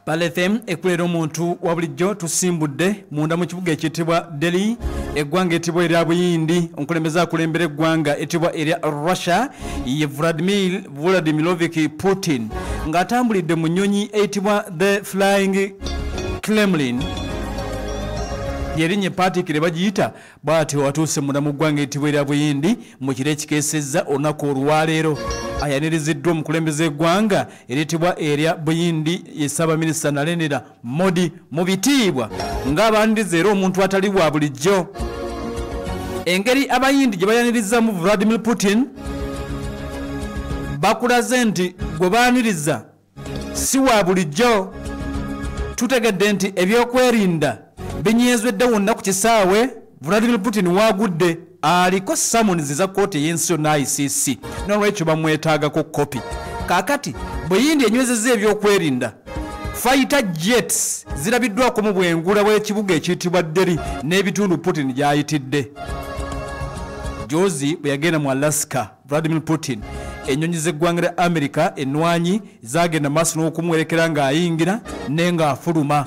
Palethem ekulera omuntu wa bulijjo tusimbudde munda mu kibuga ekiyitibwa Delhi eggwanga etibwa erya Buyindi omukulembeze akulembera eggwanga etibwa erya Russia ye Vladimirovich Putin ng'atambulidde mu nnyonyi eyitibwa the Flying Kremlin yerinye patikire bagiyita bw'ati watuuse munda mu ggwanga etibwa erya Buyindi mu kiro ekikeesezza olunaku olwaleero ayaniriziddwa omukulembeze eggwanga eritibwa erya Buyindi ye Ssaabaminisita Narendra Modi mu bitiibwa ng'abaaniriza era omuntu atali wa bulijjo. Engeri abayindi gye bayanirizamu Vladimir Putin bakulaze nti gwe baaniriza si wa bulijjo. Tutegedde nti ebyokwerinda binyezedde wonna ku kisaawe Vladimir Putin wagudde aliko summons za kooti y'ensi yonna ICC n'olwekyo bamwetaagako kopi. Kaakati Buyindi enywezezza ebyokwerinda fighter jets zirabiddwako mu bwengula bw'ekibuga ekiyitibwa Delhi n'ebitundu Putin gy'ayitidde. Jozi bwe yagenda mu Alaska Vladimir Putin ennyonyi z'eggwanga lya America ennwanyi zaagenda maaso n'okumuwerekera ng'ayingira ne ng'afuluma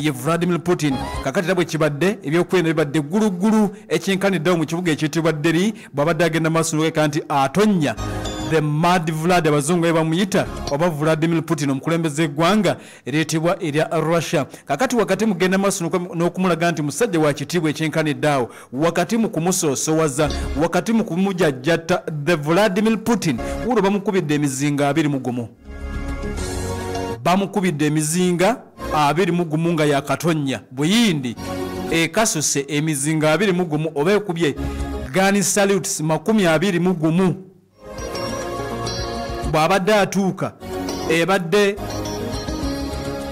ye Vladimir Putin. Kakati era bwe kibadde ebyokwerinda bibadde ggulugulu ekyenkaniddewo mu kibuga ekiyitibwa Delhi bw'abadde agenda maaso n'okeka nti atonnya the mad Vlad abazungu be bamuyita oba Vladimir Putin omukulembeze eggwanga eryetibwa erya Russia. Kakati wakati mugenda maaso n'okumulaga nti musajja wa kitiibwa ekyenkaniddeawo wakati mu kumusoosowaza wakati mu kumujajjata the Vladimir Putin wulo bamukubidde emizinga 21 bamukubidde emizinga 21 nga yakatonya. Buyindi ekasuse emizinga 21 oba ekubye gun salutes 21 bw'abadde atuuka ebadde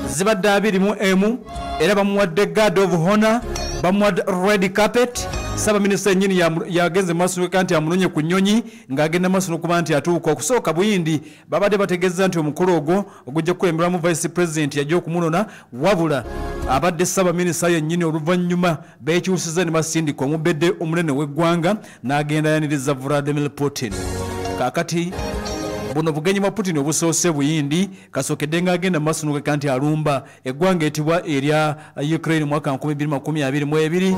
zibadde 21 era bamuwadde guard of honor bamuwadde red carpet. Ssaabaminisita yennyini yagenze maaso n'okeka nti amunonye ku nnyonyi ng'agenda maaso n'okuba nti atuuka. Okusooka Buyindi babadde bategeeza nti omukolo ogwo ogujja kukulemberamu vice president yajja okumunona wabula abadde Ssaabaminisita yennyini oluvannyuma beekyusiza ne basindika omubedde omunene w'eggwanga n'agenda ayaniriza Vladimir Putin. Kaakati buno bugenyi bwa Putin obusoose Buyindi kasookedde ng'agenda maaso n'okeka nti alumba eggwanga etibwa erya Ukraine mu mwaka 2022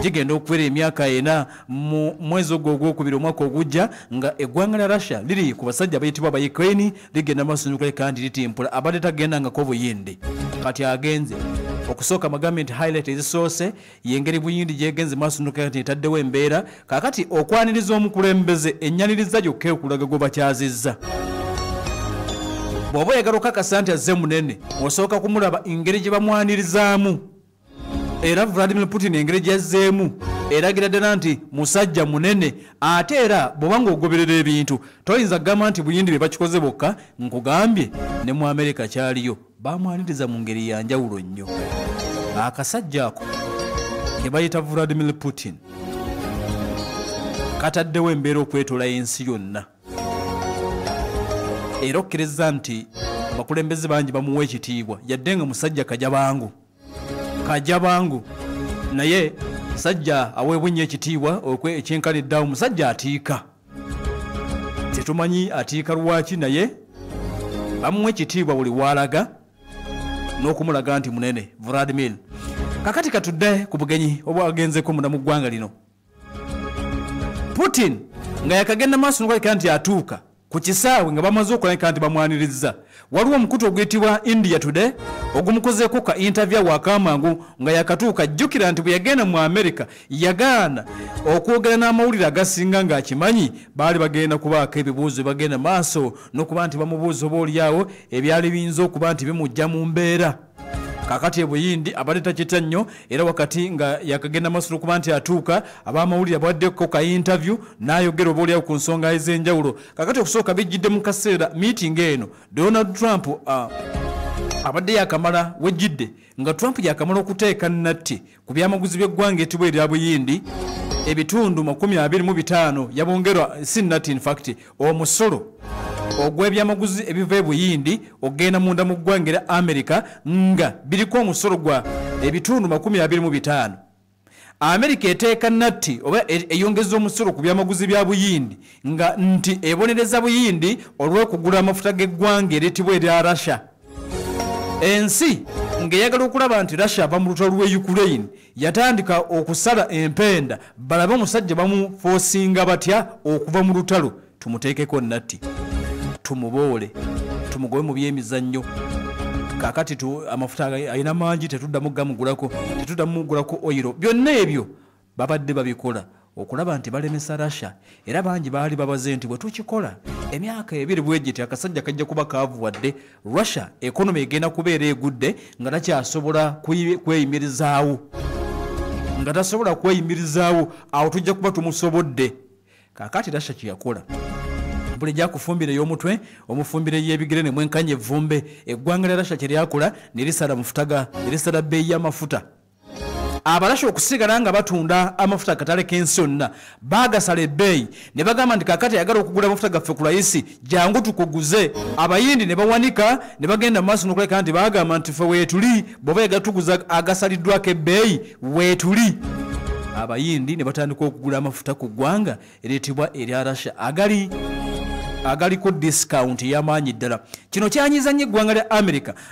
gigenda okuwera emyaka 4 mu mwezi ogwokubiri omwaka ogujja nga eggwanga lya Russia liri ku basajja abayitibwa aba Ukraine ligenda maaso n'okeka nti litimpula abadde tagendangako Buyindi. Kati agenze okusooka amagavumenti highlight ezisoose yengeri Buyindi gyegenze maaso n'okeka nti etaddewo embeera. Kaakati okwaniriza omukulembeze ennyaniriza gyokka okulaga gwe bakyazizza. Bw'oba oyagala okakasa nti azze munene osooka kumulaba engeri gye bamwanirizaamu era Vladimir Putin engeri gyazzeemu eragira ddala nti musajja munene ate era bw'oba ng'ogoberera ebintu toyinza kugamba nti Buyindi bye bakikoze bokka. Nkugambye ne mu Amerika kyaliyo bamwaniriza mu ngeri ya njawulo nnyo. Akasajja ako ke bayita Vladimir Putin kataddewo embeera okwetola ensi yonna era okkiriza nti bakulembeze bangi bamuwa ekitiibwa yadde nga musajja kajabangu naye musajja aweebwa nnyo ekitiibwa ekyenkaniddeawo musajja atiika tetumanyi atiika lwaki naye bamuwa ekitiibwa buli walaga n'okumulaga nti munene Vladimir. Kakati katudde ku bugenyi obwa agenzeko munda mu ggwanga lino. Putin nga yakagenda maaso n'okulabika nti atuuka ku kisaawe nga bamaze okulabika nti bamwaniriza. Waliwo omukutu oguyitibwa India Today ogumukozeeko ka interview wakamangu nga yakatuuka. Jjukira nti bwe yagenda mu America yagaana okwogera n'amawulire agasinga ng'akimanyi baali bagenda kubaako ebibuuzo bagenda maaso n'okuba nti bamubuuza oba oliawo ebyali biyinza okuba nti bimujja mu mbeera. Kakati Buyindi abadde takitya nnyo era wakati nga yakagenda maaso n'okuba nti atuuka ab'amawulire abawaddeko ka interview n'ayogera oba oliawo ku nsonga ez'enjawulo. Kakati okusooka bijjidde mu kaseera meeting eno Donald Trump abadde yakamala wejjidde nga Trump yakamala okuteeka nnatti ku byamaguzi by'eggwanga etibwa erya Buyindi ebitundu 25 yabongerwa si nnatti in fact omusolo ogw'ebyamaguzi ebiva e Buyindi ogenda munda mu ggwanga lya America nga biriko omusolo gwa ebitundu 25. America eteeka nnatti oba eyongeza omusolo ku byamaguzi bya Buyindi nga nti ebonereza Buyindi olw'okugula amafuta g'eggwanga eryetibwa erya Russia. ensi ng'eyagala okulaba nti Russia ava mu lutalo lw'e Ukraine yatandika okusala empenda balabe omusajja bamufoosinga batya okuva mu lutalo. Tumuteekeko natti, tumuboole, tumugobe mu byemizannyo. Kakati amafuta alina mangi, tetuddamu gamugulako, tetuddamu mugulako oyiro. Byonna ebyo babadde babikola okulaba nti balemesa Russia, era bangi baali babaze nti bwe tukikola emyaka ebiri bwegiti akasajja kajja kuba kaavuwadde, Russia economy egenda kubeera egudde nga takyasobola kweyimirizaawo, nga tasobola kweyimirizaawo, awo tujja kuba tumusobodde. Kakati Russia kyeyakola buli gyakufumbira y'omutwe omufumbire y'ebigere ne mwenkanye evvumbe. Eggwanga lya Russia kye lyakola ne lisala mufutaga, ne lisala bbeeyi y'amafuta. Abalasha okusigala nga batunda amafuta katale k'ensi yonna bagasala ebbeeyi ne bagamba nti kakati ayagala okugula amafuta gaffe ku layisi, jangu tukuguze. Abayindi ne bawanika ne bagenda mu maaso n'okuleka nti bagamba nti ffe weetuli, bw'oba yagatuguza agasaliddwako ebbeeyi weetuli. Abayindi ne batandika okugula amafuta ku ggwanga ereetebwa erya Russia agaliko discount y'amaanyi ddala. Kino kyanyiza nnyo eggwanga lya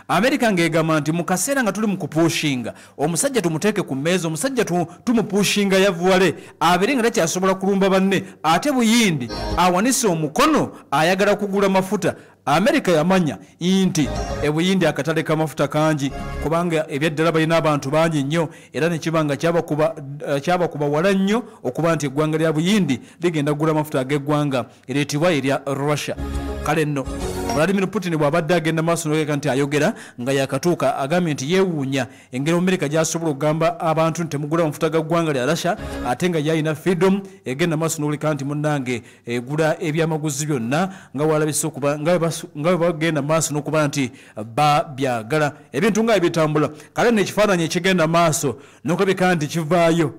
America ng'egamba nti mu kaseera nga tuli mu kupushinga omusajja tumuteeke ku mmeeza, omusajja tumupushinga yavuwale abeere nga takyasobola kulumba banne, ate Buyindi awanise omukono ayagala kugula mafuta. America yamanya nti Buyindi akatale k'amafuta kangi kubanga ebyaddala balina abantu bangi nnyo, era ne kibanga kyabakuba wala nnyo okuba nti eggwanga lya Buyindi ligenda kugula amafuta ag'eggwanga ereetibwa erya Russia. Kale nno Vladimir Putin bw'abadde agenda maaso n'oleka nti ayogera nga yakatuuka agambye nti yeewuunya engeri America gy'asobola okugamba abantu nti temugula amafuta ga ggwanga lya Russia ate nga yalina freedom egenda maaso n'oleka nti munnange egula ebyamaguzi byonna nga walabise okuba nga bwe bagenda maaso n'okuba nti babyagala ebintu nga ebitambula. Kale n'ekifaananyi ekigenda maaso n'okulabika nti kivaayo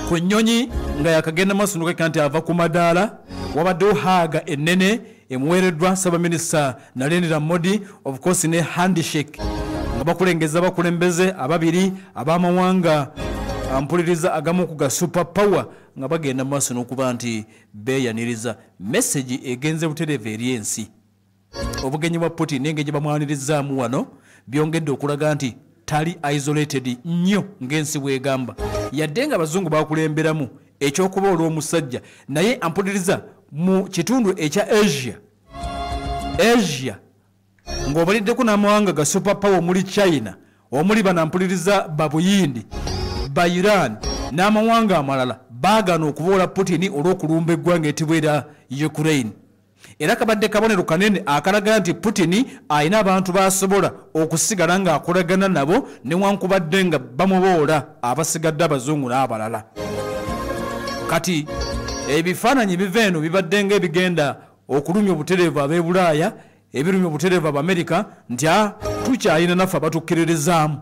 ku nnyonyi nga yakagenda maaso n'oleka nti ava ku madaala. Wabaddewo haaga ennene emuweereddwa Ssaabaminisita Narendra Modi, of course ne handshake nga bakulengeza bakulembeze ababiri ab'amawanga ampuliriza agamu ku ga super power nga bagenda maaso n'okuba nti beeyaniriza. Message egenze butereevu eri ensi. Obugenyi bwa Putin n'engeri gye bamwanirizzaamu wano byongedde okulaga nti tali isolated nnyo ng'ensi bw'egamba, yadde nga abazungu bakulemberamu ekyokuba olw'omusajja, naye ampuliriza mu kitundu ekya Asia ng'obaliddeko n'amawanga ga super power omuli China, omuli banampuliriza Babuyindi, ba Iran n'amawanga amalala baagana okuboola Putin olw'okulumba eggwanga etibwa erya Ukraine. Era kabadde kabonero kanene akalaga nti Putin alina abantu basobola okusigala ng'akolagana nabo newankubadde nga bamuboola abasigadde abazungu n'abalala. Kati ebifaananyi biva eno bibadde ng'ebigenda okulumya obutereevu ab'e Bulaaya, ebirumya obutereevu Abamerica nti tukyalina naffe abatukkiririzaamu.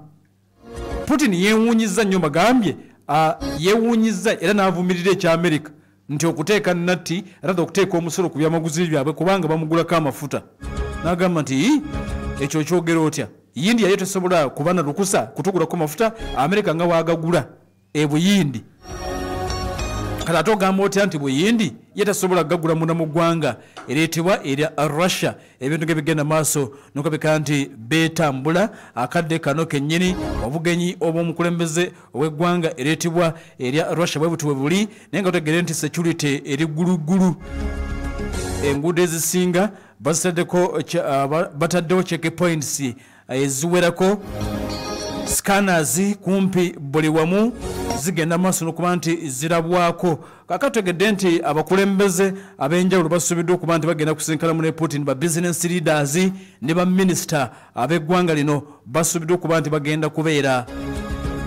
Putin yeewuunyizza nnyo bagambye, yeewuunyizza era n'avumirira eky'America nti okuteeka natti era okuteeka omusolo ku byamaguzi byabwe kubanga bamugulako amafuta. N'agamba nti ekyo kyogera otya, Yindi yali tesobola kuba na lukusa kutugulako amafuta, America nga waagagula Buyindi. Kati ate ogamba otya nti Buyindi ye tasobola gagula munda mu ggwanga ereetebwa erya Russia. Ebintu gebigenda maaso n'okabika nti beetambula akadde kano kennyini obugenyi obw'omukulembeze ow'eggwanga ereetebwa erya Russia bwe buti bwe buli, naye nga otegere nti security eri gguluggulu. Enguudo ezisinga bataddewo checkpoints eziwerako, scanners kumpi buli wamu zigenda maaso n'okuba nti zirabwako. Kakati tegedde nti abakulembeze ab'enjawulo basuubiddwa okuba nti bagenda kusinkana ne Putin, ba business leaders ne ba minisita ab'eggwanga lino basuubiddwa okuba nti bagenda kubeera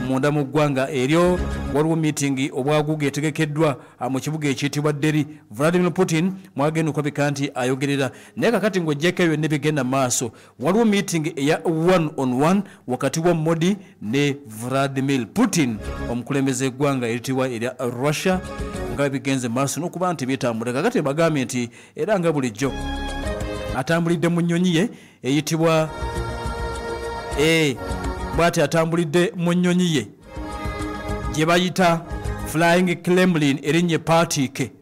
munda mu ggwanga eryo. Waliwo meeting obwaguga etegekeddwa mu kibuga ekiyitibwa Delhi. Vladimir Putin mwagenda okulabika nti ayogerera, naye kakati ng'oggyeko ebyo nebigenda maaso, waliwo meeting eya 1-on-1 wakati wa Modi ne Vladimir Putin, omukulembeze eggwanga eritibwa erya Russia, nga bigenze maaso n'okuba nti byetambula. Kakati bagambye nti era nga bulijjo atambulidde mu nnyonyi ye eyitibwa bw'ati atambulidde mu nnyonyi ye gye bayita Flying Kremlin erinnya party ke,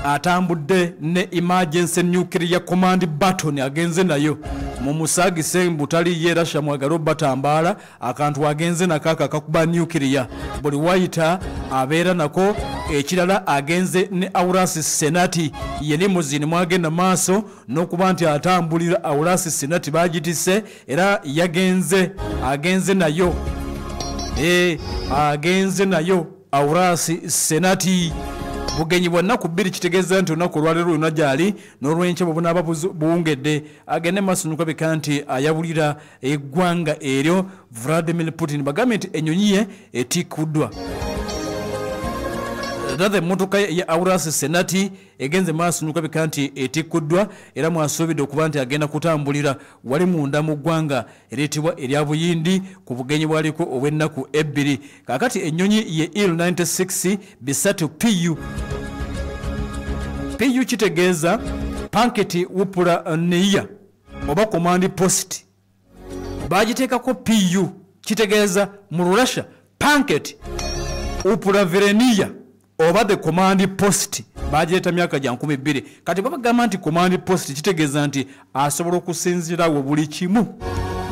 atambudde ne emergency nuclear command button agenze nayo mu musagise mbutali ye Russia mwagalo batambala akantu agenze nakaka kakuba nuclear buli waita abeera nako ekirala agenze ne Aurus Senati ye limuzini mwagenda maaso n'okuba nti atambulira Aurus Senati bagitise era agenze nayo agenze nayo Aurus Senati bugenyi bwa nnaku bbiri kitegeeza nti olunaku olwaleero lwonna gyali n'olw'enkya bwe bunaaba buwungedde agende maaso nukabika nti ayabulira eggwanga eryo Vladimir Putin bagambye nti ennyonyi ye etikuddwa rather motoka ya Aurus Senati egenze maaso nukabika nti etikuddwa era mwasuubidde okuba nti agenda kutambulira wali munda mu ggwanga ereetebwa erya Buyindi ku bugenyi bwaliko obw'ennaku ebbiri kaakati ennyonyi ye Il-96 bisatu PU kitegeeza panketi wupula neiya oba command post bagiteekako PU kitegeeza mu Russia panketi wupula vereniya oba the command post bajeeta myaka gya 12 kati babagamba nti command post kitegeeza nti asobola okusinzirawo buli kimu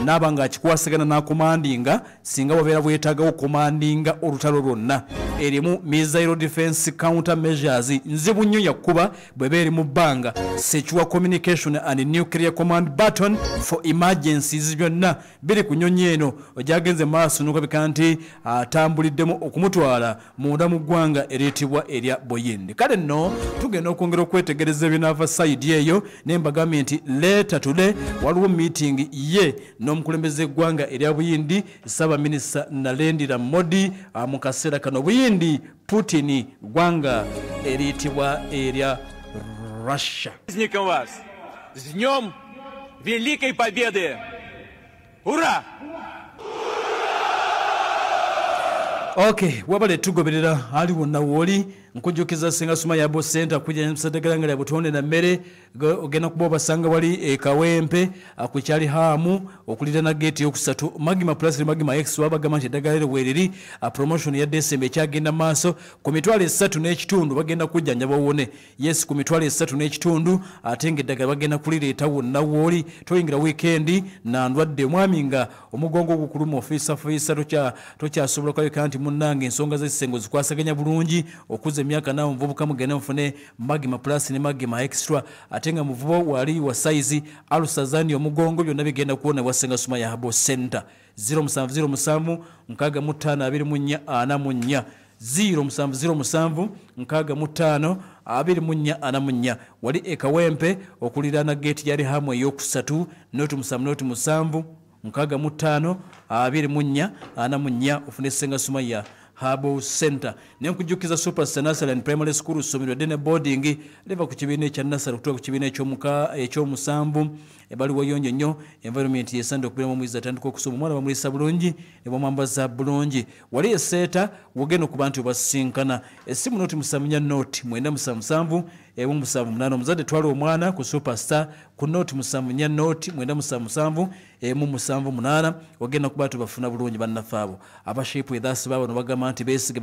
naba nga akikwasigana na commandinga singa wabeera bwetaagawo commandinga olutalo lwonna erimu missile defense counter measures nzibu nnyo yakuba bweba eri mu bbanga secure communication and nuclear command button for emergencies byonna biri ku nnyonyi eno ogyagenze maaso n'okabika nti atambuliddemu okumutwala munda mu ggwanga ereetebwa erya Buyindi kale nno tugenda okwongera okwetegereza ebinaava sayidi eyo ne mbagambye nti later today waliwo meeting ye n'omukulembeze eggwanga erya Buyindi Ssaabaminisita Narendra Modi mu kaseera kano Buyindi Putin ggwanga eriyitibwa erya Russia. Праздником вас! С днем Великой Победы! Ура! Okay, wabale tugoberera ali wonna woli nkujjukiza Ssenga Sumaya Center kujja msadagala ya butonde na mmere ogenda kuba basanga wali ekawempe akukyali hamu okulira na gate yokusatu Magima Plus Magima X wabagamba nti eddagala wereri promotion ya December kyagenda maaso ku mitwalo 3 n'ekitundu bagenda kujjanja bawone yes ku mitwalo 3 n'ekitundu atenge eddagala bagenda kulireeta wonna woli toyingira weekend na ndwadde mwami nga omugongo ogukulumu ofisa tokyasobola kweka nti munnange ensonga z'essengo zikwasaganya bulungi okuze emyaka nawo mvubuka mugenda mufune Magima Plus ne Magima Extra atenga muvubo wali wa size alusazani omugongo byonna bigenda kuona wa Ssenga Sumaya Center 0707 nkaga mutana 24 0707 nkaga mutano 24 wali ekawempe okulirana gate yali hamwe yokusatu notu musamu nkaga mutano 24 ufune Ssenga Sumaya Center nenkujukiza Super Nursery and Primary School somero dene boarding leva ku kibiine kya nursery kutoka ku kibiine ekyomusanvu ebali wayonyo nnyo environment yesande okubira mu mwiza tandika okusoma mwana bamulisa bulungi ne bamwambaza bulungi wali eseta wogeno ku bantu basinkana esimu noti musamunya noti mwenda musamusanvu ebu musamunano muzade twalo omwana ku Superstar ku noti musamunya noti mwenda musamusanvu emu musanvu munana wogena ku bantu bafuna bulungi bannafabo abashipu edasi babo no bagamba nti besige